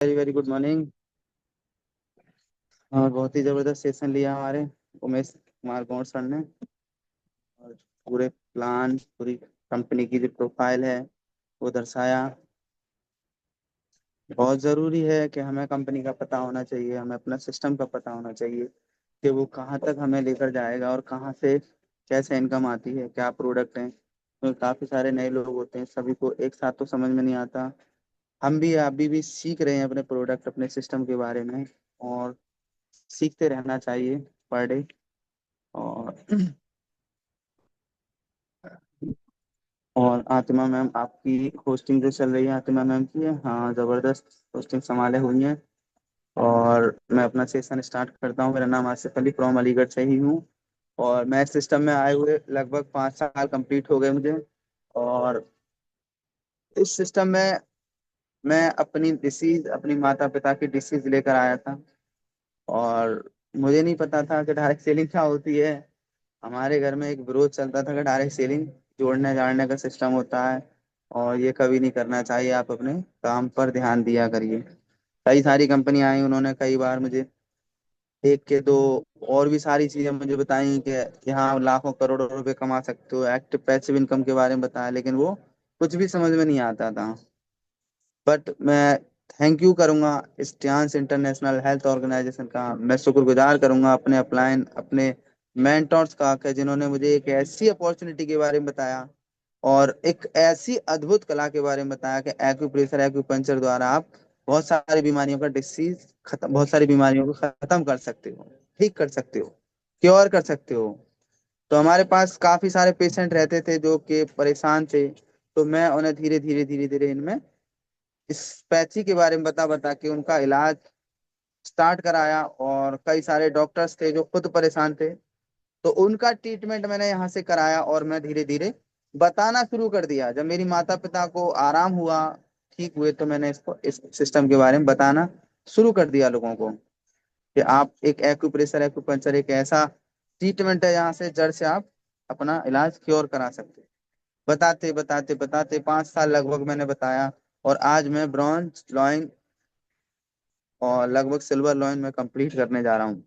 Very very good morning. और बहुत ही जबरदस्त सेशन लिया हमारे उमेश कुमार गौड़ सर ने। और पूरे प्लान, पूरी कंपनी की जो प्रोफाइल है वो दर्शाया। बहुत जरूरी है कि हमें कंपनी का पता होना चाहिए, हमें अपना सिस्टम का पता होना चाहिए कि वो कहाँ तक हमें लेकर जाएगा और कहाँ से कैसे इनकम आती है, क्या प्रोडक्ट है। तो काफी सारे नए लोग होते हैं, सभी को एक साथ तो समझ में नहीं आता। हम भी अभी भी सीख रहे हैं अपने प्रोडक्ट, अपने सिस्टम के बारे में। और सीखते रहना चाहिए पर डे। और और आतिमा मैम आपकी होस्टिंग जो चल रही है, आतिमा मैम की है, हाँ जबरदस्त होस्टिंग संभाले हुई है। और मैं अपना सेशन स्टार्ट करता हूँ। मेरा नाम आसिफ अली फ्रॉम अलीगढ़ से ही हूँ। और मैं इस सिस्टम में आए हुए लगभग 5 साल कंप्लीट हो गए मुझे। और इस सिस्टम में मैं अपनी डिसीज, अपनी माता पिता की डिसीज लेकर आया था। और मुझे नहीं पता था कि डायरेक्ट सेलिंग क्या होती है। हमारे घर में एक विरोध चलता था कि डायरेक्ट सेलिंग जोड़ने जाड़ने का सिस्टम होता है और ये कभी नहीं करना चाहिए, आप अपने काम पर ध्यान दिया करिए। कई सारी कंपनियां आई, उन्होंने कई बार मुझे एक के दो और भी सारी चीजें मुझे बताई कि यहाँ लाखों करोड़ों रुपए कमा सकते हो, एक्टिव पैसिव इनकम के बारे में बताया, लेकिन वो कुछ भी समझ में नहीं आता था। बट मैं थैंक यू करूंगा इस टियांस इंटरनेशनल हेल्थ ऑर्गेनाइजेशन का। मैं शुक्रगुजार करूंगा अपने अपलाइन, अपने मेंटोर्स का, कि जिन्होंने मुझे एक ऐसी अपॉर्चुनिटी के बारे में बताया और एक ऐसी अद्भुत कला के बारे में बताया कि एक्यूप्रेशर एक्यूपंक्चर द्वारा आप बहुत सारी बीमारियों का डिसीज खत्म, बहुत सारी बीमारियों को खत्म कर सकते हो, ठीक कर सकते हो, क्योर कर सकते हो। तो हमारे पास काफी सारे पेशेंट रहते थे जो कि परेशान थे। तो मैं उन्हें धीरे धीरे धीरे धीरे इनमें इस पैथी के बारे में बता बता के उनका इलाज स्टार्ट कराया। और कई सारे डॉक्टर्स थे जो खुद परेशान थे, तो उनका ट्रीटमेंट मैंने यहाँ से कराया। और मैं धीरे धीरे बताना शुरू कर दिया। जब मेरी माता पिता को आराम हुआ, ठीक हुए, तो मैंने इसको, इस सिस्टम के बारे में बताना शुरू कर दिया लोगों को कि आप एक एक्यूप्रेशर एक्यूपंक्चर एक ऐसा ट्रीटमेंट है, यहाँ से जड़ से आप अपना इलाज क्योर करा सकते हैं। बताते बताते बताते 5 साल लगभग मैंने बताया। और आज मैं ब्रॉन्ज लॉइन और लगभग सिल्वर लॉइन में कंप्लीट करने जा रहा हूँ।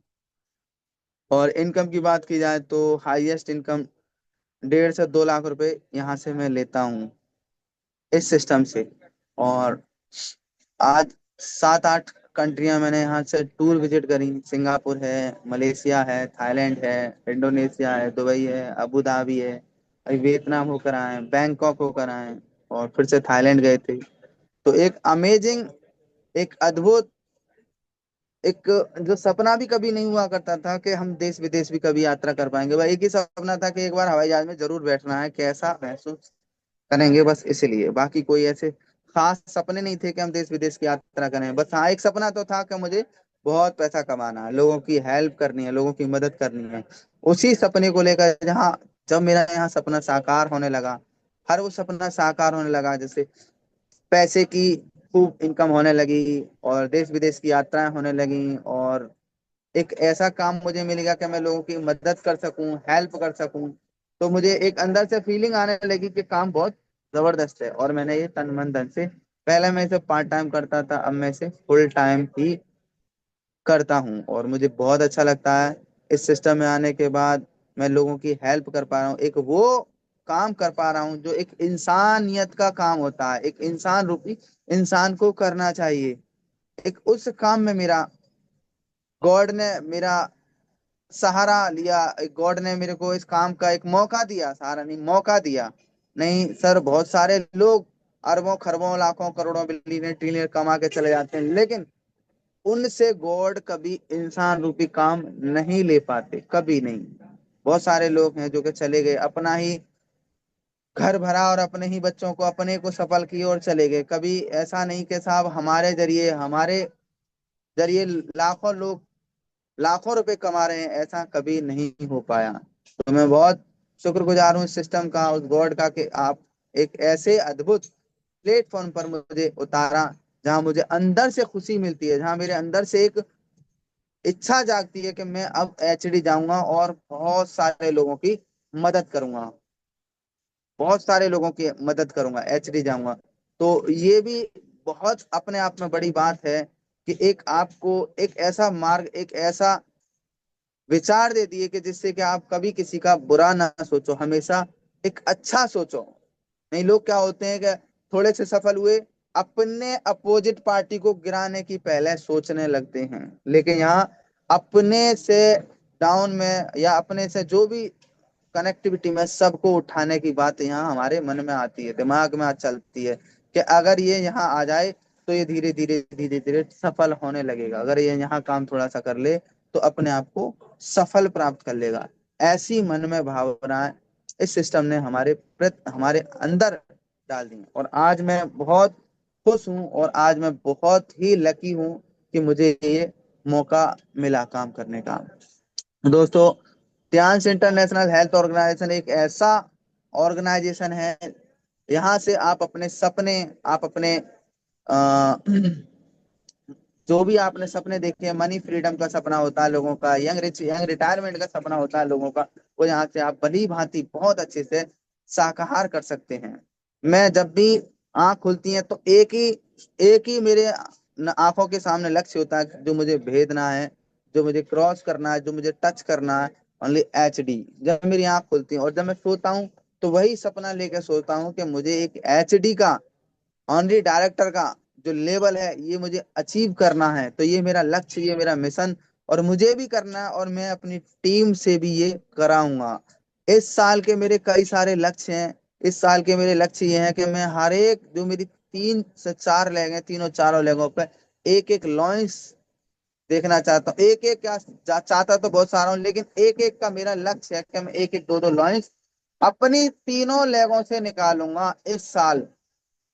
और इनकम की बात की जाए तो हाईएस्ट इनकम 1.5 से 2 लाख रुपए यहाँ से मैं लेता हूँ इस सिस्टम से। और आज 7-8 कंट्रियां मैंने यहाँ से टूर विजिट करी। सिंगापुर है, मलेशिया है, थाईलैंड है, इंडोनेशिया है, दुबई है, अबू धाबी है, अभी वियतनाम होकर आए, बैंकॉक होकर आए, और फिर से थाईलैंड गए थे। तो एक अमेजिंग, एक अद्भुत, एक जो सपना भी कभी नहीं हुआ करता था कि हम देश विदेश भी कभी यात्रा कर पाएंगे, वह एक ही सपना था कि एक बार हवाई जहाज में जरूर बैठना है, कैसा महसूस करेंगे, बस इसलिए। बाकी कोई ऐसे खास सपने नहीं थे कि हम देश विदेश की यात्रा करें। बस हाँ, एक सपना तो था कि मुझे बहुत पैसा कमाना है, लोगों की हेल्प करनी है, लोगों की मदद करनी है। उसी सपने को लेकर जहाँ, जब मेरा यहाँ सपना साकार होने लगा, हर वो सपना साकार होने लगा, जैसे पैसे की खूब इनकम होने लगी और देश विदेश की यात्राएं होने लगी। और एक ऐसा काम मुझे मिल गया कि मैं लोगों की मदद कर सकूं, हेल्प कर सकूं। तो मुझे एक अंदर से फीलिंग आने लगी कि काम बहुत जबरदस्त है। और मैंने ये तन मन धन से, पहले मैं इसे पार्ट टाइम करता था, अब मैं इसे फुल टाइम ही करता हूँ। और मुझे बहुत अच्छा लगता है इस सिस्टम में आने के बाद। मैं लोगों की हेल्प कर पा रहा हूँ, एक वो काम कर पा रहा हूँ जो एक इंसानियत का काम होता है, एक इंसान रूपी इंसान को करना चाहिए। एक उस काम में मेरा गॉड ने मेरा सहारा लिया। गॉड ने मेरे को इस काम का एक मौका दिया, सहारा नहीं, मौका दिया। नहीं सर, बहुत सारे लोग अरबों खरबों लाखों करोड़ों बिलियन ट्रिलियन कमा के चले जाते हैं, लेकिन उनसे गॉड कभी इंसान रूपी काम नहीं ले पाते, कभी नहीं। बहुत सारे लोग हैं जो कि चले गए, अपना ही घर भरा और अपने ही बच्चों को, अपने को सफल किए और चले गए। कभी ऐसा नहीं कि साहब हमारे जरिए लाखों लोग लाखों रुपए कमा रहे हैं, ऐसा कभी नहीं हो पाया। तो मैं बहुत शुक्रगुजार हूँ इस सिस्टम का, उस गॉड का, कि आप एक ऐसे अद्भुत प्लेटफॉर्म पर मुझे उतारा जहां मुझे अंदर से खुशी मिलती है, जहां मेरे अंदर से एक इच्छा जागती है कि मैं अब एचडी जाऊंगा और बहुत सारे लोगों की मदद करूंगा, बहुत सारे लोगों की मदद करूंगा, एचडी जाऊंगा। तो ये भी बहुत अपने आप में बड़ी बात है कि एक आपको एक ऐसा मार्ग, एक ऐसा विचार दे दिए कि जिससे कि आप कभी किसी का बुरा ना सोचो, हमेशा एक अच्छा सोचो। नहीं, लोग क्या होते हैं कि थोड़े से सफल हुए, अपने अपोजिट पार्टी को गिराने की पहले सोचने लगते हैं। लेकिन यहाँ अपने से डाउन में या अपने से जो भी कनेक्टिविटी में सबको उठाने की बात यहाँ हमारे मन में आती है, दिमाग में चलती है कि अगर ये यहाँ आ जाए तो ये धीरे धीरे धीरे धीरे सफल होने लगेगा, अगर ये यहाँ काम थोड़ा सा कर ले तो अपने आप को सफल प्राप्त कर लेगा। ऐसी मन में भावनाएं इस सिस्टम ने हमारे अंदर डाल दी। और आज मैं बहुत खुश हूँ और आज मैं बहुत ही लकी हूँ कि मुझे ये मौका मिला काम करने का। दोस्तों, ध्यान इंटरनेशनल हेल्थ ऑर्गेनाइजेशन एक ऐसा ऑर्गेनाइजेशन है, यहाँ से आप अपने सपने, आप अपने अ, जो भी आपने सपने देखे हैं, मनी फ्रीडम का सपना होता है लोगों का, यंग रिटायरमेंट का सपना होता है लोगों का, वो यहाँ से आप भली भांति बहुत अच्छे से साकार कर सकते हैं। मैं जब भी आंख खुलती है तो एक ही मेरे आंखों के सामने लक्ष्य होता है जो मुझे भेदना है, जो मुझे क्रॉस करना है, जो मुझे टच करना है। Only HD। जब मेरी आंख खुलती है और जब मैं सोता हूँ तो वही सपना लेकर सोता हूँ कि मुझे एक HD का, ऑनरी डायरेक्टर का जो लेवल है ये मुझे अचीव करना है। तो ये मेरा लक्ष्य, ये मेरा मिशन, और मुझे भी करना है और मैं अपनी टीम से भी ये कराऊंगा। इस साल के मेरे कई सारे लक्ष्य हैं। इस साल के मेरे लक्ष्य ये हैं कि मैं हर एक जो मेरी 3 से 4 लेग हैं, तीनों चारों लेगों पे एक एक लॉन्च देखना चाहता हूँ। एक एक क्या चाहता तो बहुत सारा हूँ, लेकिन एक एक का मेरा लक्ष्य है कि मैं एक एक दो दो लॉन्च अपनी तीनों लेगों से निकालूंगा इस साल।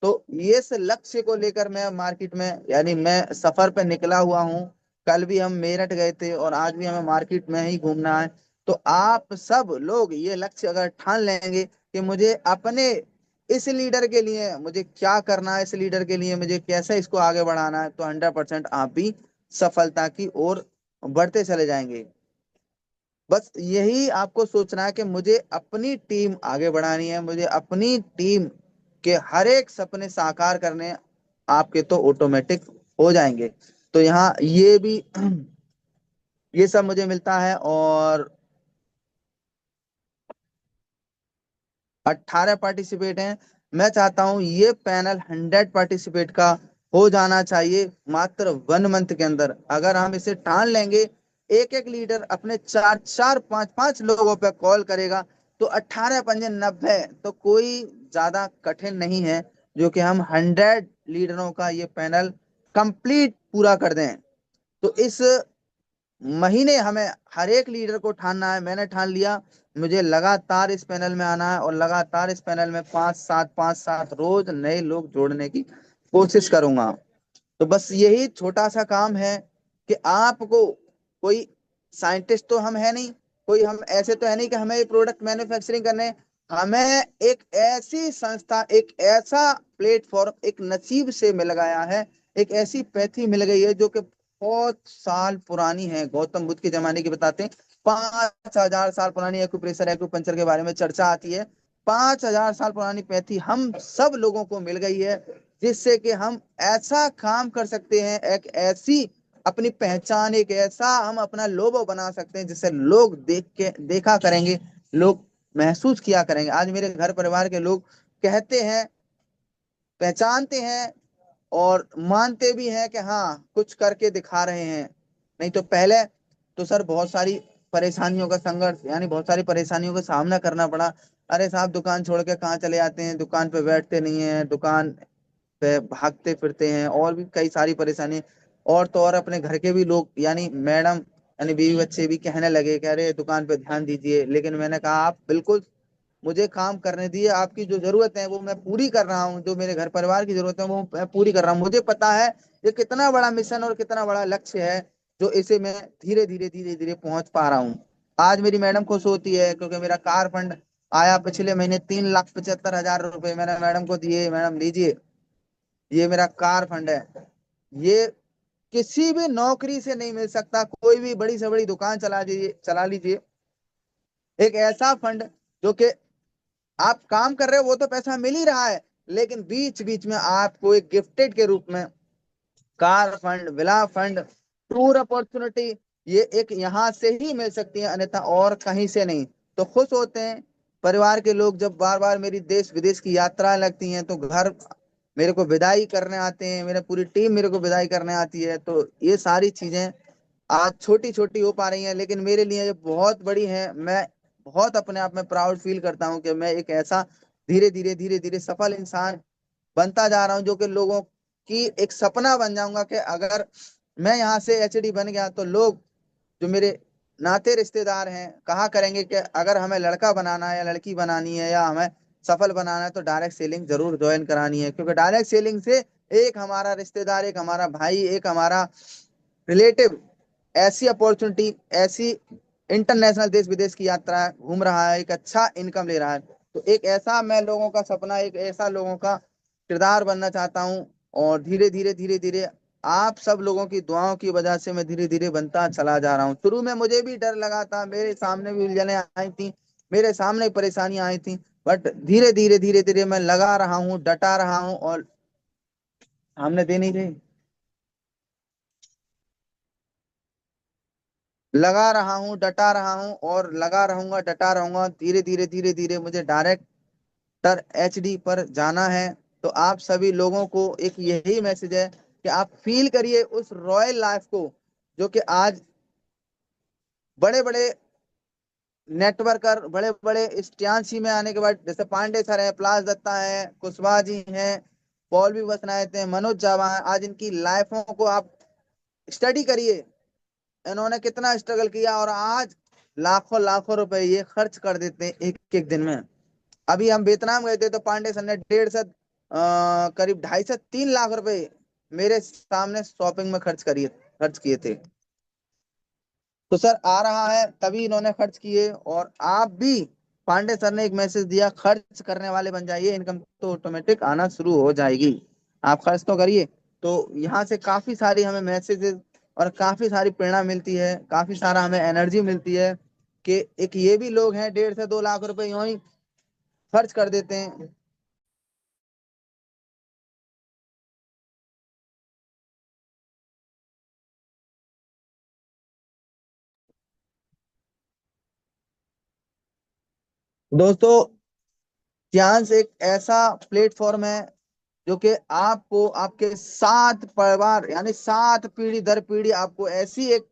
तो ये इस लक्ष्य को लेकर मैं मार्केट में, यानी मैं सफर पे निकला हुआ हूँ। कल भी हम मेरठ गए थे और आज भी हमें मार्केट में ही घूमना है। तो आप सब लोग ये लक्ष्य अगर ठान लेंगे कि मुझे अपने इस लीडर के लिए मुझे क्या करना है, इस लीडर के लिए मुझे कैसे इसको आगे बढ़ाना है, तो 100% आप भी सफलता की ओर बढ़ते चले जाएंगे। बस यही आपको सोचना है कि मुझे अपनी टीम आगे बढ़ानी है, मुझे अपनी टीम के हर एक सपने साकार करने, आपके तो ऑटोमेटिक हो जाएंगे। तो यहाँ ये भी ये सब मुझे मिलता है। और 18 पार्टिसिपेट हैं। मैं चाहता हूं ये पैनल 100 पार्टिसिपेट का हो जाना चाहिए मात्र 1 मंथ के अंदर। अगर हम इसे ठान लेंगे, एक एक लीडर अपने चार चार पांच पांच लोगों पे कॉल करेगा, तो 18 पंजे 90, तो कोई ज्यादा कठिन नहीं है जो कि हम 100 लीडरों का ये पैनल कंप्लीट पूरा कर दें। तो इस महीने हमें हर एक लीडर को ठानना है। मैंने ठान लिया, मुझे लगातार इस पैनल में आना है और लगातार इस पैनल में 5-7 रोज नए लोग जोड़ने की कोशिश करूंगा। तो बस यही छोटा सा काम है कि आपको, कोई साइंटिस्ट तो हम है नहीं, कोई हम ऐसे तो है नहीं कि हमें ये प्रोडक्ट मैन्युफैक्चरिंग करने हैं। हमें एक ऐसी संस्था, एक ऐसा प्लेटफॉर्म, एक नसीब से मिल गया है, एक ऐसी पैथी मिल गई है जो कि बहुत साल पुरानी है। गौतम बुद्ध के जमाने की बताते हैं, 5,000 साल पुरानी एक्यूप्रेशर एक्यूपंचर के बारे में चर्चा आती है। 5,000 साल पुरानी पैथी हम सब लोगों को मिल गई है, जिससे कि हम ऐसा काम कर सकते हैं, एक ऐसी अपनी पहचान, एक ऐसा हम अपना लोगो बना सकते हैं जिससे लोग देख के देखा करेंगे, लोग महसूस किया करेंगे। आज मेरे घर परिवार के लोग कहते हैं, पहचानते हैं और मानते भी हैं कि हाँ कुछ करके दिखा रहे हैं। नहीं तो पहले तो सर बहुत सारी परेशानियों का संघर्ष, यानी बहुत सारी परेशानियों का सामना करना पड़ा। अरे साहब, दुकान छोड़ के कहाँ चले जाते हैं, दुकान पे बैठते नहीं है, दुकान पे भागते फिरते हैं, और भी कई सारी परेशानी। और तो और अपने घर के भी लोग, यानी मैडम, यानी बीवी बच्चे भी कहने लगे कि अरे दुकान पे ध्यान दीजिए। लेकिन मैंने कहा आप बिल्कुल मुझे काम करने दिए, आपकी जो जरूरत है वो मैं पूरी कर रहा हूँ, जो मेरे घर परिवार की जरूरत है वो मैं पूरी कर रहा हूँ। मुझे पता है ये कितना बड़ा मिशन और कितना बड़ा लक्ष्य है, जो इसे मैं धीरे धीरे धीरे धीरे पहुंच पा रहा हूँ। आज मेरी मैडम खुश होती है क्योंकि मेरा कार फंड आया पिछले महीने, 3,75,000 रुपए मैंने मैडम को दिए। मैडम लीजिए, ये मेरा कार फंड है। ये किसी भी नौकरी से नहीं मिल सकता, कोई भी बड़ी से बड़ी दुकान चला लीजिए, एक ऐसा फंड जो कि आप काम कर रहे हो वो तो पैसा मिल ही रहा है, लेकिन बीच बीच में आपको एक गिफ्टेड के रूप में car fund, villa fund, tour opportunity, ये एक यहाँ से ही मिल सकती है, अन्यथा और कहीं से नहीं। तो खुश होते हैं परिवार के लोग जब बार बार मेरी देश विदेश की यात्राएं लगती हैं, तो घर मेरे को विदाई करने आते हैं, मेरे पूरी टीम मेरे को विदाई करने आती है। तो ये सारी चीजें आज छोटी छोटी हो पा रही हैं, लेकिन मेरे लिए ये बहुत बड़ी है। मैं बहुत अपने आप में प्राउड फील करता हूँ कि मैं एक ऐसा धीरे धीरे सफल इंसान बनता जा रहा हूँ, जो कि लोगों की एक सपना बन जाऊंगा कि अगर मैं यहाँ से एचडी बन गया तो लोग जो मेरे नाते रिश्तेदार हैं कहा करेंगे कि अगर हमें लड़का बनाना है या लड़की बनानी है या हमें सफल बनाना है तो डायरेक्ट सेलिंग जरूर ज्वाइन करानी है, क्योंकि डायरेक्ट सेलिंग से एक हमारा रिश्तेदार, एक हमारा भाई, एक हमारा रिलेटिव ऐसी अपॉर्चुनिटी, ऐसी इंटरनेशनल देश विदेश की यात्रा घूम रहा है, एक अच्छा इनकम ले रहा है। तो एक ऐसा मैं लोगों का सपना, एक ऐसा लोगों का किरदार बनना चाहता हूँ। और धीरे धीरे आप सब लोगों की दुआओं की वजह से मैं धीरे धीरे बनता चला जा रहा हूँ। शुरू में मुझे भी डर लगा था, मेरे सामने भी उलझने आई थी, मेरे सामने परेशानियां आई थी, बट धीरे धीरे मैं लगा रहा हूँ, डटा रहा हूँ और हमने दे नहीं रही, लगा रहा हूँ, डटा रहा हूँ और लगा रहूंगा, डटा रहूंगा। धीरे धीरे मुझे डायरेक्टर एचडी पर जाना है। तो आप सभी लोगों को एक यही मैसेज है कि आप फील करिए उस रॉयल लाइफ को, जो कि आज बड़े बड़े नेटवर्कर, बड़े बड़े स्टियांसी में आने के बाद, जैसे पांडे सर हैं, प्लास दत्ता है, कुशवाहा जी हैं, पॉल भी बसनायत हैं, मनोज जावा हैं, आज इनकी लाइफों को आप स्टडी करिए। इन्होंने कितना स्ट्रगल किया और आज लाखों लाखों रुपए ये खर्च कर देते हैं एक एक दिन में। अभी हम वियतनाम गए थे तो पांडे सर ने 1.5 से करीब 2.5 से 3 लाख रुपए मेरे सामने शॉपिंग में खर्च किए थे। तो सर आ रहा है तभी इन्होंने खर्च किए, और आप भी, पांडे सर ने एक मैसेज दिया, खर्च करने वाले बन जाइए, इनकम तो ऑटोमेटिक आना शुरू हो जाएगी, आप खर्च तो करिए। तो यहाँ से काफी सारी हमें मैसेजेस और काफी सारी प्रेरणा मिलती है, काफी सारा हमें एनर्जी मिलती है कि एक ये भी लोग हैं 1.5 से 2 लाख रुपए यूं ही खर्च कर देते हैं। दोस्तों, चांस एक ऐसा प्लेटफॉर्म है जो कि आपको आपके 7 परिवार यानी 7 पीढ़ी दर पीढ़ी आपको ऐसी एक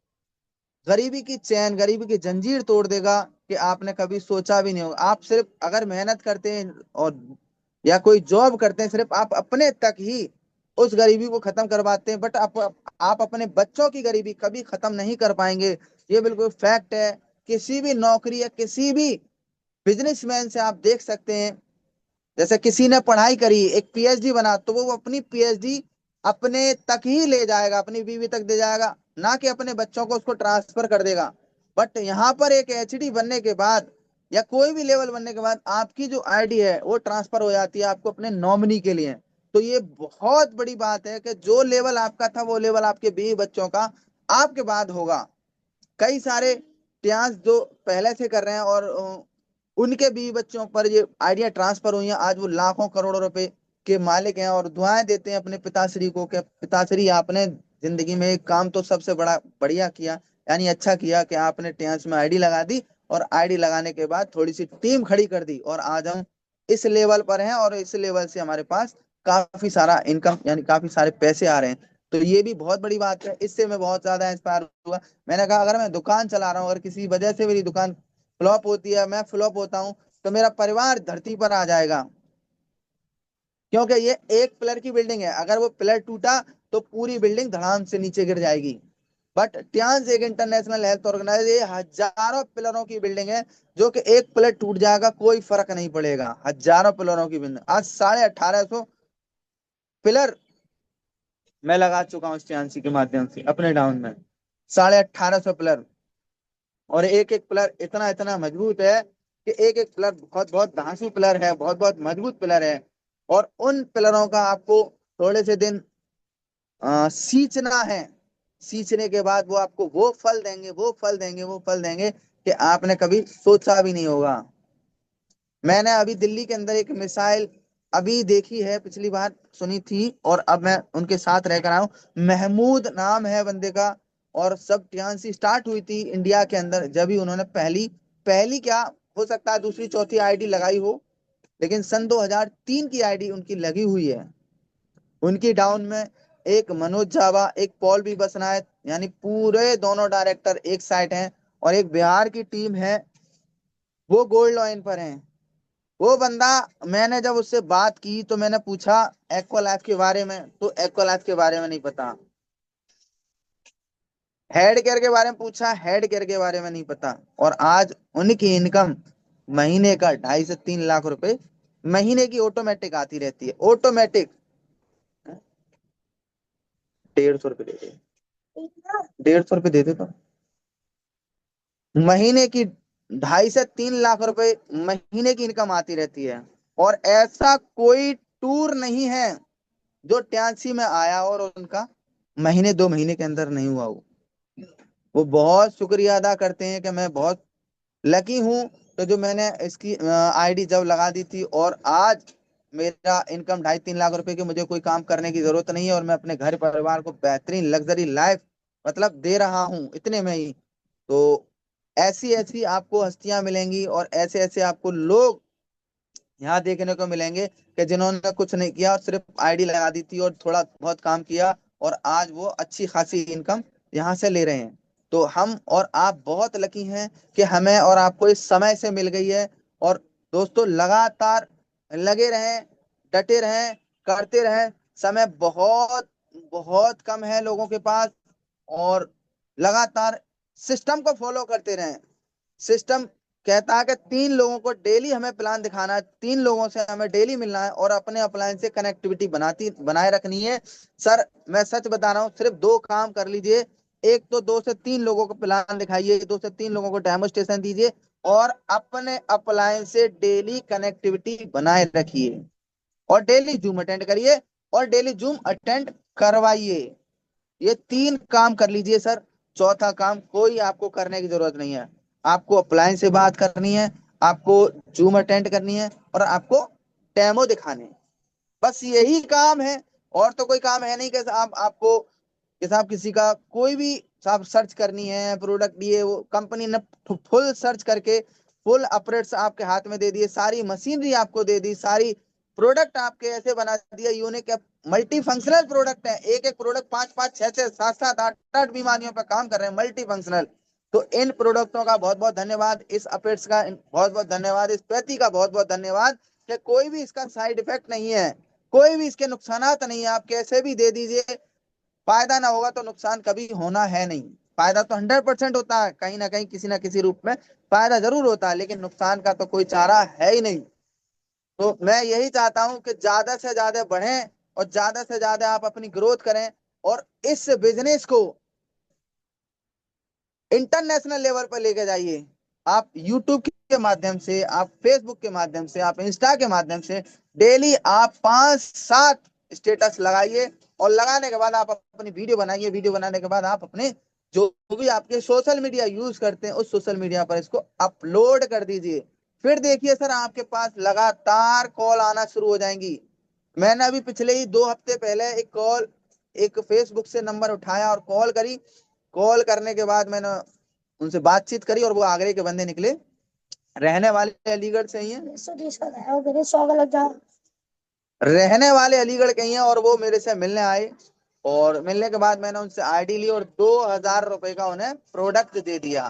गरीबी की चैन, गरीबी की जंजीर तोड़ देगा कि आपने कभी सोचा भी नहीं होगा। आप सिर्फ अगर मेहनत करते हैं और या कोई जॉब करते हैं, सिर्फ आप अपने तक ही उस गरीबी को खत्म करवाते हैं, बट आप अपने बच्चों की गरीबी कभी खत्म नहीं कर पाएंगे। ये बिल्कुल फैक्ट है। किसी भी नौकरी या किसी भी बिजनेसमैन से आप देख सकते हैं, जैसे किसी ने पढ़ाई करी, एक पीएचडी बना, तो वो अपनी पीएचडी अपने तक ही ले जाएगा, अपनी बीवी तक दे जाएगा, ना कि अपने बच्चों को उसको ट्रांसफर कर देगा। बट यहाँ पर एक एचडी बनने के बाद या कोई भी लेवल बनने के बाद आपकी जो आईडी है वो ट्रांसफर हो जाती है आपको अपने नॉमिनी के लिए। तो ये बहुत बड़ी बात है कि जो लेवल आपका था वो लेवल आपके बीवी बच्चों का आपके बाद होगा। कई सारे ट्यांस जो पहले से कर रहे हैं और उनके बीवी बच्चों पर ये आइडिया ट्रांसफर हुई है, आज वो लाखों करोड़ों रुपए के मालिक हैं और दुआएं देते हैं अपने पिताश्री को कि पिताश्री आपने जिंदगी में एक काम तो सबसे बड़ा बढ़िया किया, यानी अच्छा किया कि आपने ट्यांस में आईडी लगा दी, और आईडी लगाने के बाद थोड़ी सी टीम खड़ी कर दी और आज हम इस लेवल पर हैं और इस लेवल से हमारे पास काफी सारा इनकम यानी काफी सारे पैसे आ रहे हैं। तो ये भी बहुत बड़ी बात है, इससे मैं बहुत ज्यादा इंस्पायर हुआ। मैंने कहा अगर मैं दुकान चला रहा हूँ और किसी वजह से मेरी दुकान फ्लॉप होती है, मैं फ्लॉप होता हूँ, तो मेरा परिवार धरती पर आ जाएगा, क्योंकि ये एक पिलर की बिल्डिंग है, अगर वो पिलर टूटा तो पूरी बिल्डिंग धड़ाम से नीचे गिर जाएगी। बट ट्यांस एक इंटरनेशनल हेल्थ ऑर्गेनाइजेशन, ये हजारों पिलरों की बिल्डिंग है, जो कि एक पिलर टूट जाएगा कोई फर्क नहीं पड़ेगा, हजारों पिलरों की बिल्डिंग, आज 1850 पिलर मैं लगा चुका हूँ इस ट्यांसी के माध्यम से अपने डाउन में, 1850 पिलर। और एक एक पिलर इतना इतना मजबूत है कि एक एक पिलर बहुत बहुत धांसू पिलर है, बहुत बहुत मजबूत पिलर है। और उन पिलरों का आपको थोड़े से दिन सींचना है, सींचने के बाद वो आपको वो फल देंगे, वो फल देंगे, वो फल देंगे कि आपने कभी सोचा भी नहीं होगा। मैंने अभी दिल्ली के अंदर एक मिसाइल अभी देखी है, पिछली बार सुनी थी और अब मैं उनके साथ रह कर आया हूँ। महमूद नाम है बंदे का। और सब टियासी स्टार्ट हुई थी इंडिया के अंदर जब भी उन्होंने पहली पहली क्या, हो सकता है दूसरी चौथी आईडी लगाई हो, लेकिन सन 2003 की आईडी उनकी लगी हुई है। उनकी डाउन में एक मनोज झावा, एक पॉल बी बसनायत, यानी पूरे दोनों डायरेक्टर एक साइड हैं। और एक बिहार की टीम है, वो गोल्ड लाइन पर है। वो बंदा, मैंने जब उससे बात की तो मैंने पूछा एक्वा लाइफ के बारे में, तो एक्वा लाइफ के बारे में नहीं पता। हेड केयर के बारे में पूछा, हेड केयर के बारे में नहीं पता। और आज उनकी इनकम महीने का 2.5 से 3 लाख रुपए महीने की ऑटोमेटिक आती रहती है, ऑटोमेटिक। 150 रुपये दे दे, 150 रुपये दे दे तो महीने की 2.5 से 3 लाख रुपए महीने की इनकम आती रहती है। और ऐसा कोई टूर नहीं है जो ट्यासी में आया और उनका महीने 2 महीने के अंदर नहीं हुआ हो। वो बहुत शुक्रिया अदा करते हैं कि मैं बहुत लकी हूँ, तो जो मैंने इसकी आईडी जब लगा दी थी और आज मेरा इनकम 2.5 3 लाख रुपए की, मुझे कोई काम करने की जरूरत नहीं है और मैं अपने घर परिवार को बेहतरीन लग्जरी लाइफ मतलब दे रहा हूँ इतने में ही। तो ऐसी ऐसी आपको हस्तियां मिलेंगी और ऐसे ऐसे आपको लोग यहाँ देखने को मिलेंगे कि जिन्होंने कुछ नहीं किया और सिर्फ आईडी लगा दी थी और थोड़ा बहुत काम किया और आज वो अच्छी खासी इनकम यहाँ से ले रहे हैं। तो हम और आप बहुत लकी हैं कि हमें और आपको इस समय से मिल गई है। और दोस्तों लगातार लगे रहें, डटे रहें, करते रहें। समय बहुत बहुत कम है लोगों के पास। और लगातार सिस्टम को फॉलो करते रहें। सिस्टम कहता है कि 3 लोगों को डेली हमें प्लान दिखाना है, 3 लोगों से हमें डेली मिलना है और अपने अप्लायंस से कनेक्टिविटी बनाए रखनी है। सर मैं सच बता रहा हूँ, सिर्फ 2 काम कर लीजिए। एक तो 2 से 3 लोगों को प्लान दिखाइए, 2 से 3 लोगों को डेमोस्ट्रेशन दीजिए और अपने अप्लायंस से डेली कनेक्टिविटी बनाए रखिए और डेली जूम अटेंड करिए और डेली जूम अटेंड करवाइए। ये 3 काम कर लीजिए सर। चौथा काम कोई आपको करने की जरूरत नहीं है। आपको अप्लायंस से बात करनी है, आपको जूम अटेंड करनी है और आपको डेमो दिखाने हैं। बस यही काम है। और तो कोई काम है नहीं कि आप आपको कि साहब किसी का कोई भी साहब सर्च करनी है प्रोडक्ट, ये वो कंपनी ने फुल सर्च करके फुल अपडेट्स आपके हाथ में दे दिए, सारी मशीनरी आपको दे दी, सारी प्रोडक्ट आपके ऐसे बना दिया यूनिक, मल्टी फंक्शनल प्रोडक्ट है। एक एक प्रोडक्ट 5 5 6 6 7 7 8 8 बीमारियों पर काम कर रहे हैं, मल्टी फंक्शनल। तो इन प्रोडक्टों का बहुत बहुत धन्यवाद, इस अपडेट्स का बहुत बहुत धन्यवाद, इस पैथी का बहुत बहुत धन्यवाद कि कोई भी इसका साइड इफेक्ट नहीं है, कोई भी इसके नुकसानात नहीं है। आप कैसे भी दे दीजिए, फायदा ना होगा तो नुकसान कभी होना है नहीं। फायदा तो 100% होता है, कहीं ना कहीं किसी ना किसी रूप में फायदा जरूर होता है, लेकिन नुकसान का तो कोई चारा है ही नहीं। तो मैं यही चाहता हूं कि ज्यादा से ज्यादा बढ़ें और ज्यादा से ज्यादा आप अपनी ग्रोथ करें और इस बिजनेस को इंटरनेशनल लेवल पर लेके जाइए। आप यूट्यूब के माध्यम से, आप फेसबुक के माध्यम से, आप इंस्टा के माध्यम से डेली आप 5 7 स्टेटस लगाइए और लगाने के बाद आप अपनी वीडियो बनाइए। वीडियो बनाने के बाद आप अपने जो भी आपके सोशल मीडिया यूज करते हैं उस सोशल मीडिया पर इसको अपलोड कर दीजिए। फिर देखिए सर, आपके पास लगातार कॉल आना शुरू हो जाएंगी। मैंने अभी पिछले ही 2 हफ्ते पहले एक कॉल, एक फेसबुक से नंबर उठाया और कॉल करी। कॉल करने के बाद मैंने उनसे बातचीत करी और वो आगरे के बंदे निकले, रहने वाले अलीगढ़ से ही हैं, रहने वाले अलीगढ़ के ही हैं। और वो मेरे से मिलने आए और मिलने के बाद मैंने उनसे आईडी ली और 2,000 रुपए का उन्हें प्रोडक्ट दे दिया।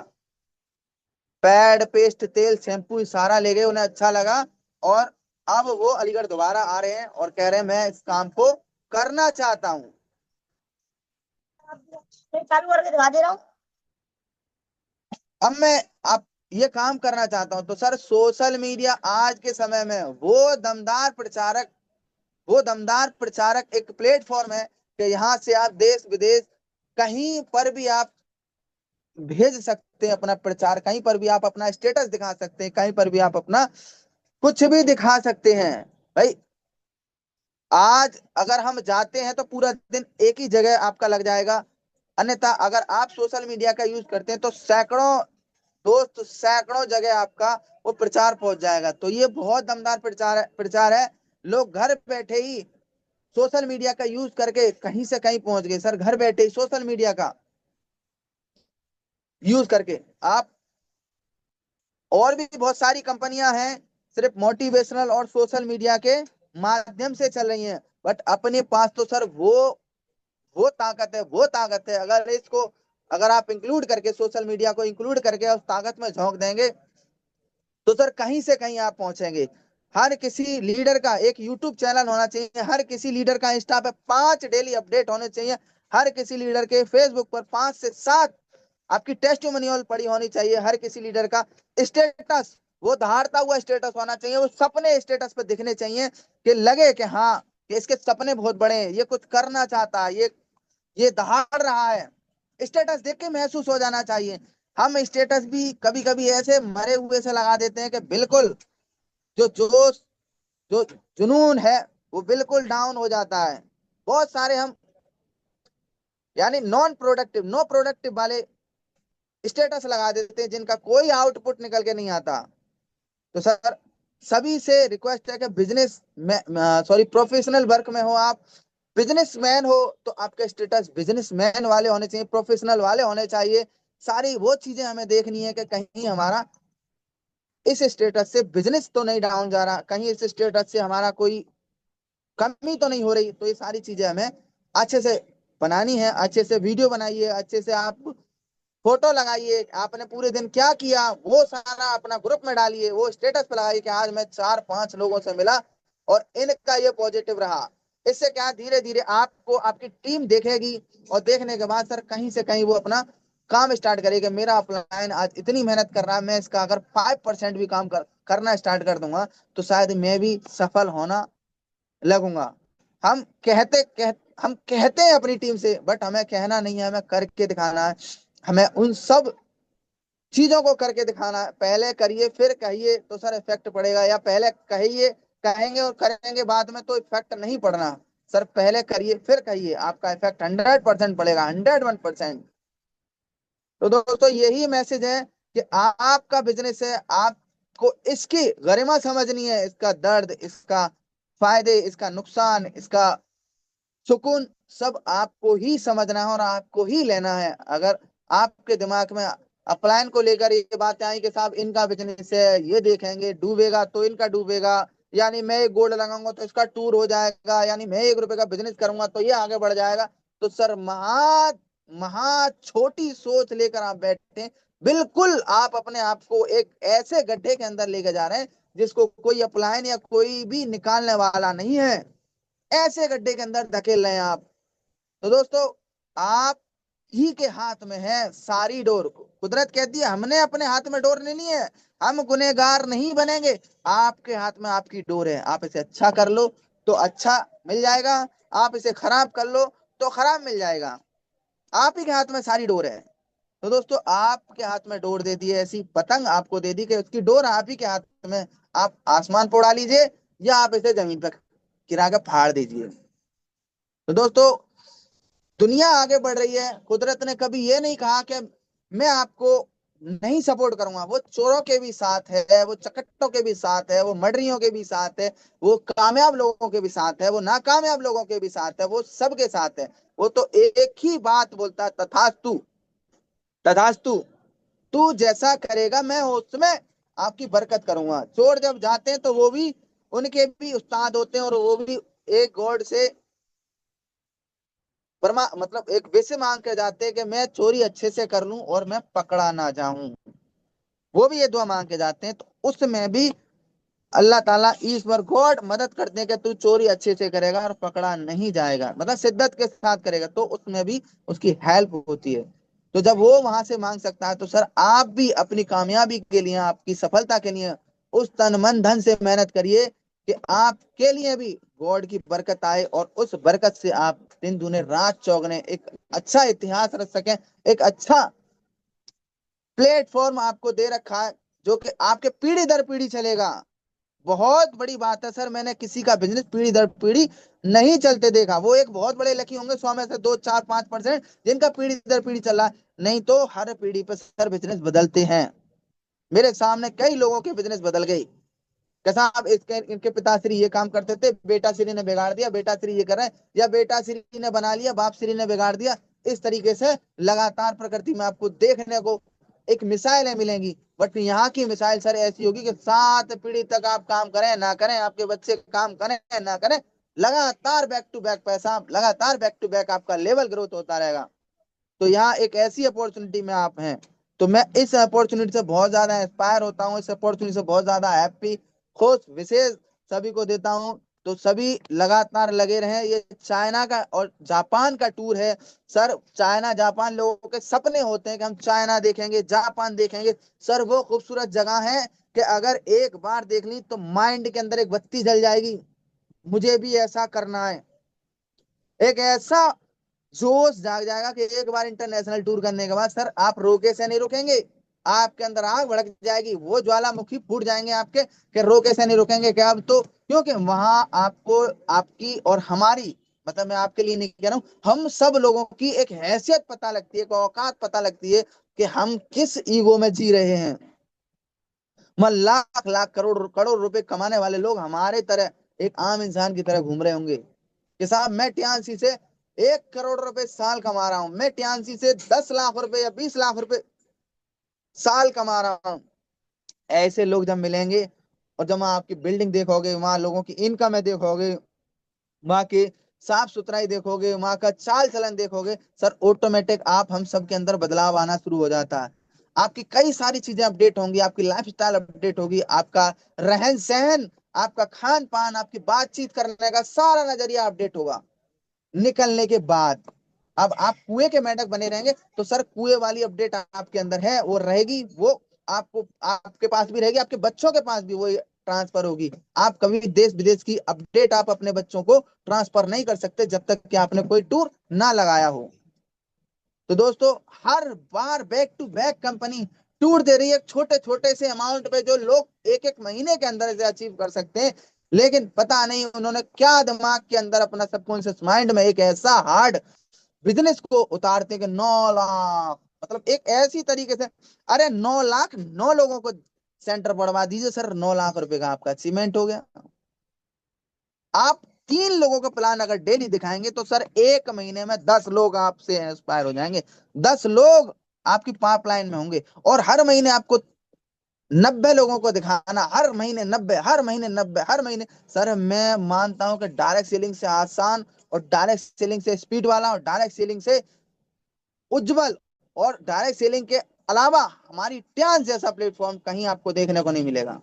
पैड, पेस्ट, तेल, शैम्पू सारा ले गए, उन्हें अच्छा लगा। और अब वो अलीगढ़ दोबारा आ रहे हैं और कह रहे हैं मैं इस काम को करना चाहता हूँ। चालू करके दिखा दे रहा हूँ। अब मैं आप ये काम करना चाहता हूं। तो सर सोशल मीडिया आज के समय में वो दमदार प्रचारक एक प्लेटफॉर्म है कि यहाँ से आप देश विदेश कहीं पर भी आप भेज सकते हैं अपना प्रचार, कहीं पर भी आप अपना स्टेटस दिखा सकते हैं, कहीं पर भी आप अपना कुछ भी दिखा सकते हैं। भाई आज अगर हम जाते हैं तो पूरा दिन एक ही जगह आपका लग जाएगा। अन्यथा अगर आप सोशल मीडिया का यूज करते हैं तो सैकड़ों दोस्त, सैकड़ों जगह आपका वो प्रचार पहुंच जाएगा। तो ये बहुत दमदार प्रचार है। लोग घर बैठे ही सोशल मीडिया का यूज करके कहीं से कहीं पहुंच गए सर। घर बैठे ही सोशल मीडिया का यूज करके आप, और भी बहुत सारी कंपनियां हैं सिर्फ मोटिवेशनल और सोशल मीडिया के माध्यम से चल रही हैं, बट अपने पास तो सर वो ताकत है, वो ताकत है। अगर इसको, अगर आप इंक्लूड करके, सोशल मीडिया को इंक्लूड करके उस ताकत में झोंक देंगे तो सर कहीं से कहीं आप पहुंचेंगे। हर किसी लीडर का एक यूट्यूब चैनल होना चाहिए, हर किसी लीडर का इंस्टा पे 5 डेली अपडेट होने चाहिए, हर किसी लीडर के फेसबुक पर 5 से 7 आपकी टेस्टिमोनियल पड़ी होनी चाहिए, हर किसी लीडर का स्टेटस वो धारता हुआ स्टेटस होना चाहिए, वो सपने स्टेटस पे दिखने चाहिए कि लगे कि हाँ कि इसके सपने बहुत बड़े हैं, ये कुछ करना चाहता है, ये दहाड़ रहा है। स्टेटस देख के महसूस हो जाना चाहिए। हम स्टेटस भी कभी कभी ऐसे मरे हुए से लगा देते हैं कि बिल्कुल जो जोश, जो जुनून है वो बिल्कुल डाउन हो जाता है। बहुत सारे हम यानी नॉन प्रोडक्टिव, नो प्रोडक्टिव वाले स्टेटस लगा देते हैं जिनका कोई आउटपुट निकल के नहीं आता। तो सर सभी से रिक्वेस्ट है कि बिजनेस में, सॉरी, प्रोफेशनल वर्क में हो आप, बिजनेसमैन हो तो आपके स्टेटस बिजनेसमैन वाले होने चाहिए, प्रोफेशनल वाले होने चाहिए। सारी वो चीजें हमें देखनी है कि कहीं हमारा इस स्टेटस से बिजनेस तो नहीं डाउन जा रहा, कहीं इस स्टेटस से हमारा कोई कमी तो नहीं हो रही। तो ये सारी चीजें हमें अच्छे से बनानी है। अच्छे से वीडियो बनाइए, अच्छे से आप फोटो लगाइए, आपने पूरे दिन क्या किया वो सारा अपना ग्रुप में डालिए, वो स्टेटस पे लगाइए कि आज मैं 4-5 लोगों से मिला और इनका ये पॉजिटिव रहा। इससे क्या, धीरे धीरे आपको आपकी टीम देखेगी और देखने के बाद सर कहीं से कहीं वो अपना काम स्टार्ट करेगा। मेरा अपलाइन आज इतनी मेहनत कर रहा है, मैं इसका अगर 5% भी काम करना स्टार्ट कर दूंगा तो शायद मैं भी सफल होना लगूंगा। हम कहते हैं अपनी टीम से, बट हमें कहना नहीं है, हमें करके दिखाना है। हमें उन सब चीजों को करके दिखाना है। पहले करिए फिर कहिए तो सर इफेक्ट पड़ेगा, या पहले कहिए, कहेंगे और करेंगे बाद में तो इफेक्ट नहीं पड़ना। सर पहले करिए फिर कहिए, आपका इफेक्ट 100% पड़ेगा, 101%। तो दोस्तों यही मैसेज है कि आपका बिजनेस है, आपको इसकी गरिमा समझनी है, इसका दर्द, इसका फायदे, इसका नुकसान, इसका सुकून सब आपको ही समझना है और आपको ही लेना है। अगर आपके दिमाग में अपलायन को लेकर ये बातें आई कि साहब इनका बिजनेस है, ये देखेंगे डूबेगा तो इनका डूबेगा, यानी मैं एक गोल्ड लगाऊंगा तो इसका टूर हो जाएगा, यानी मैं 1 रुपए का बिजनेस करूंगा तो ये आगे बढ़ जाएगा, तो सर महा महा छोटी सोच लेकर आप बैठे हैं। बिल्कुल आप अपने आप को एक ऐसे गड्ढे के अंदर लेकर जा रहे हैं जिसको कोई अपलायन या कोई भी निकालने वाला नहीं है। ऐसे गड्ढे के अंदर धकेल रहे हैं आप। तो दोस्तों आप ही के हाथ में है सारी डोर। कुदरत कहती है हमने अपने हाथ में डोर लेनी है, हम गुनहगार नहीं बनेंगे। आपके हाथ में आपकी डोर है, आप इसे अच्छा कर लो तो अच्छा मिल जाएगा, आप इसे खराब कर लो तो खराब मिल जाएगा। आप ही के हाथ में सारी डोर है। तो दोस्तों आपके हाथ में डोर दे दी है, ऐसी पतंग आपको दे दी कि उसकी डोर आप ही के हाथ में, आप आसमान पे उड़ा लीजिए या आप इसे जमीन पर गिरा के फाड़ दीजिए। तो दोस्तों दुनिया आगे बढ़ रही है, कुदरत ने कभी ये नहीं कहा कि मैं आपको नहीं सपोर्ट करूंगा। वो चोरों के भी साथ है, वो चकट्टों के भी साथ है, वो मडरियों के भी साथ है, वो कामयाब लोगों के भी साथ है, वो नाकामयाब लोगों के भी साथ है, वो सबके साथ है। वो तो एक ही बात बोलता है, तथास्तु, तथास्तु। तू जैसा करेगा मैं उसमें आपकी बरकत करूंगा। चोर जब जाते हैं तो वो भी, उनके भी उस्ताद होते हैं और वो भी एक गॉड से परमा मतलब एक विषय मांग के जाते हैं कि मैं चोरी अच्छे से कर लूं और मैं पकड़ा ना जाऊं। वो भी ये दुआ मांग के जाते हैं, तो उसमें भी अल्लाह ताला, ईश्वर गॉड मदद करते हैं कि तू चोरी अच्छे से करेगा और पकड़ा नहीं जाएगा, मतलब शिद्दत के साथ करेगा तो उसमें भी उसकी हेल्प होती है। तो जब वो वहां से मांग सकता है तो सर आप भी अपनी कामयाबी के लिए, आपकी सफलता के लिए उस तन मन धन से मेहनत करिए कि आपके लिए भी गॉड की बरकत आए और उस बरकत से आप दिन दूने रात चौगने एक अच्छा इतिहास रख सकें। एक अच्छा प्लेटफॉर्म आपको दे रखा है जो कि आपके पीढ़ी दर पीढ़ी चलेगा। बहुत बड़ी बात है सर, मैंने किसी का बिजनेस पीढ़ी दर पीढ़ी नहीं चलते देखा। वो एक बहुत बड़े लकी होंगे 100 में से 2, 4, 5% जिनका पीढ़ी दर पीढ़ी चल रहा है, नहीं तो हर पीढ़ी पर सर बिजनेस बदलते हैं। मेरे सामने कई लोगों के बिजनेस बदल गई। कि साहब इसके इनके पिताश्री ये काम करते थे, बेटा श्री ने बिगाड़ दिया, बेटा श्री ये कर रहे हैं, या बेटा श्री ने बना लिया, बाप श्री ने बिगाड़ दिया। इस तरीके से लगातार प्रकृति में आपको देखने को एक मिसाइलें मिलेंगी। बट यहाँ की मिसाइल सर ऐसी होगी कि 7 पीढ़ी तक आप काम करें ना करें, आपके बच्चे काम करें ना करें, लगातार बैक टू बैक पैसा, लगातार बैक टू बैक आपका लेवल ग्रोथ होता रहेगा। तो यहाँ एक ऐसी अपॉर्चुनिटी में आप हैं, तो मैं इस अपॉर्चुनिटी से बहुत ज्यादा इंस्पायर होता हूँ, इस अपॉर्चुनिटी से बहुत ज्यादा हैप्पी, खुश विशेष सभी को देता हूँ। तो सभी लगातार लगे रहे। ये चाइना का और जापान का टूर है सर। चाइना जापान लोगों के सपने होते हैं कि हम चाइना देखेंगे, जापान देखेंगे। सर वो खूबसूरत जगह है कि अगर एक बार देख ली तो माइंड के अंदर एक बत्ती जल जाएगी, मुझे भी ऐसा करना है। एक ऐसा जोश जाग जाएगा कि एक बार इंटरनेशनल टूर करने के बाद सर आप रोके से नहीं रुकेंगे, आपके अंदर आग भड़क जाएगी, वो ज्वालामुखी फूट जाएंगे आपके कि रोके से नहीं रुकेंगे क्या अब तो। क्योंकि वहां आपको आपकी और हमारी, मतलब मैं आपके लिए नहीं कह रहा हूं, हम सब लोगों की एक हैसियत पता लगती है, एक औकात पता लगती है कि हम किस ईगो में जी रहे हैं। मैं लाख लाख करोड़ करोड़ रुपए कमाने वाले लोग हमारे तरह एक आम इंसान की तरह घूम रहे होंगे कि साहब मैं टियासी से 1 करोड़ रुपए साल कमा रहा हूं, मैं टियासी से 10 लाख रुपए या 20 लाख रुपए साल कमा रहा हूं। ऐसे लोग जब मिलेंगे और जब वहां आपकी बिल्डिंग देखोगे, वहां लोगों की इनकम है देखोगे, वहां की साफ सुथराई देखोगे, वहां का चाल चलन देखोगे, सर ऑटोमेटिक आप हम सब के अंदर बदलाव आना शुरू हो जाता है। आपकी कई सारी चीजें अपडेट होंगी, आपकी लाइफस्टाइल अपडेट होगी, आपका रहन सहन, आपका खान पान, आपकी बातचीत करने का सारा नजरिया अपडेट होगा निकलने के बाद। अब आप कुएं के मेंढक बने रहेंगे तो सर कुएं वाली अपडेट आपके अंदर है वो रहेगी, वो आपको आपके पास भी रहेगी, आपके बच्चों के पास भी वो ट्रांसफर होगी। आप कभी भी देश विदेश की अपडेट आप अपने बच्चों को ट्रांसफर नहीं कर सकते जब तक कि आपने कोई टूर ना लगाया हो। तो दोस्तों हर बार back to back company tour दे रही है छोटे छोटे से अमाउंट पे, जो लोग एक एक महीने के अंदर से अचीव कर सकते हैं। लेकिन पता नहीं उन्होंने क्या दिमाग के अंदर अपना सबकॉन्शियस माइंड में एक ऐसा हार्ड बिजनेस को उतारते हैं कि 9 लाख, मतलब एक ऐसी तरीके से, अरे 9 लाख 9 लोगों को सेंटर पढ़वा दीजिए सर, 9 लाख रुपए का आपका अचीवमेंट हो गया। आप 3 लोगों का प्लान अगर डेली दिखाएंगे तो सर एक महीने में 10 लोग आपसे इंस्पायर हो जाएंगे, 10 लोग आपकी पाइपलाइन में होंगे। और हर महीने आपको 90 लोगों को दिखाना, हर महीने 90, हर महीने 90, हर महीने। सर मैं मानता हूं कि डायरेक्ट सेलिंग से आसान और डायरेक्ट सेलिंग से स्पीड वाला और डायरेक्ट सेलिंग से उज्जवल और डायरेक्ट सेलिंग के अलावा हमारी ट्यान जैसा प्लेटफॉर्म कहीं आपको देखने को नहीं मिलेगा,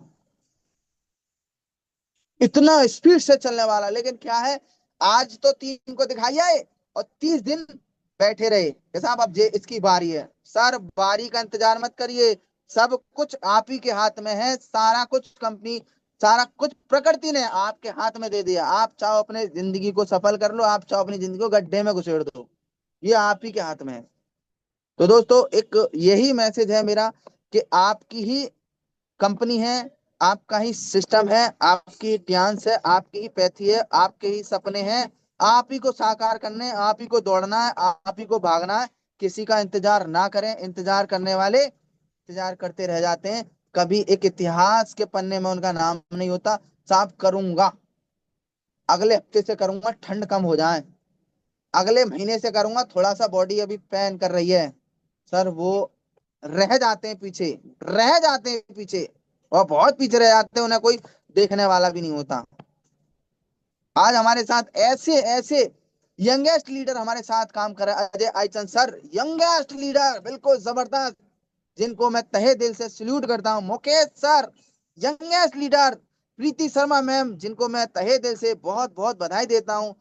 इतना स्पीड से चलने वाला। लेकिन क्या है, आज तो 3 को दिखाइए और 30 दिन बैठे रहे कि साहब अब जे इसकी बारी है। सर बारी का इंतजार मत करिए, सब कुछ आप ही के हाथ में है, सारा कुछ कंपनी, सारा कुछ प्रकृति ने आपके हाथ में दे दिया। आप चाहो अपने जिंदगी को सफल कर लो, आप चाहो अपनी जिंदगी को गड्ढे में घुसेड़ दो, ये आप ही के हाथ में है। तो दोस्तों एक यही मैसेज है मेरा कि आपकी ही कंपनी है, आपका ही सिस्टम है, आपकी ध्यान से, आपकी ही पैथी है, आपके ही सपने हैं, आप ही को साकार करने, आप ही को दौड़ना है, आप ही को भागना है। किसी का इंतजार ना करें, इंतजार करने वाले इंतजार करते रह जाते हैं, कभी एक इतिहास के पन्ने में उनका नाम नहीं होता। साफ करूंगा, अगले हफ्ते से करूंगा, ठंड कम हो जाए, अगले महीने से करूंगा, थोड़ा सा बॉडी अभी पैन कर रही है, सर वो रह जाते हैं पीछे, रह जाते हैं पीछे, और बहुत पीछे रह जाते हैं, उन्हें कोई देखने वाला भी नहीं होता। आज हमारे साथ ऐसे ऐसे यंगेस्ट लीडर हमारे साथ काम कर रहे हैं, अजय आइचन सर, यंगेस्ट लीडर बिल्कुल जबरदस्त, जिनको मैं तहे दिल से सल्यूट करता हूं। मुकेश सर यंगेस्ट लीडर, प्रीति शर्मा मैम जिनको मैं तहे दिल से बहुत बहुत बधाई देता हूं।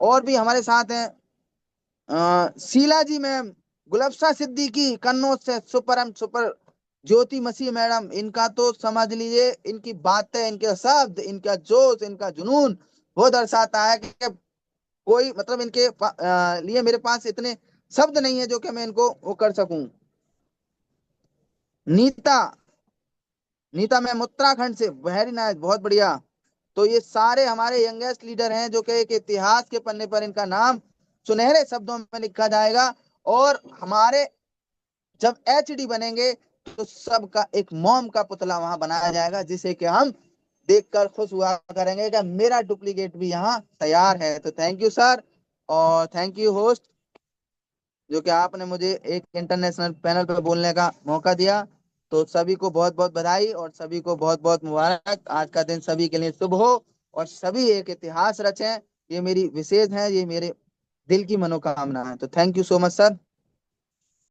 और भी हमारे साथ हैं शीला जी मैम, गुलफ्सा सिद्दीकी कन्नौज से, super am super, Jyoti Masih madam, इनका तो समझ लीजिए, इनकी बातें, इनके शब्द, इनका जोश, इनका जुनून वो दर्शाता है कि कोई मतलब इनके लिए मेरे पास इतने शब्द नहीं है जो कि मैं इनको वो कर सकूं। नीता, नीता मैम उत्तराखंड से, वेरी नाइस, बहुत बढ़िया। तो ये सारे हमारे यंगेस्ट लीडर हैं जो कि एक इतिहास के पन्ने पर इनका नाम सुनहरे शब्दों में लिखा जाएगा। और हमारे जब एचडी बनेंगे तो सबका एक मोम का पुतला वहां बनाया जाएगा जिसे कि हम देखकर खुश हुआ करेंगे कि मेरा डुप्लीकेट भी यहाँ तैयार है। तो थैंक यू सर, और थैंक यू होस्ट, जो कि आपने मुझे एक इंटरनेशनल पैनल पर बोलने का मौका दिया। तो सभी को बहुत बहुत बधाई और सभी को बहुत बहुत मुबारक। आज का दिन सभी के लिए शुभ हो और सभी एक इतिहास रचें। ये मेरी विशेष है, ये मेरे दिल की मनोकामना है। तो thank you so much sir.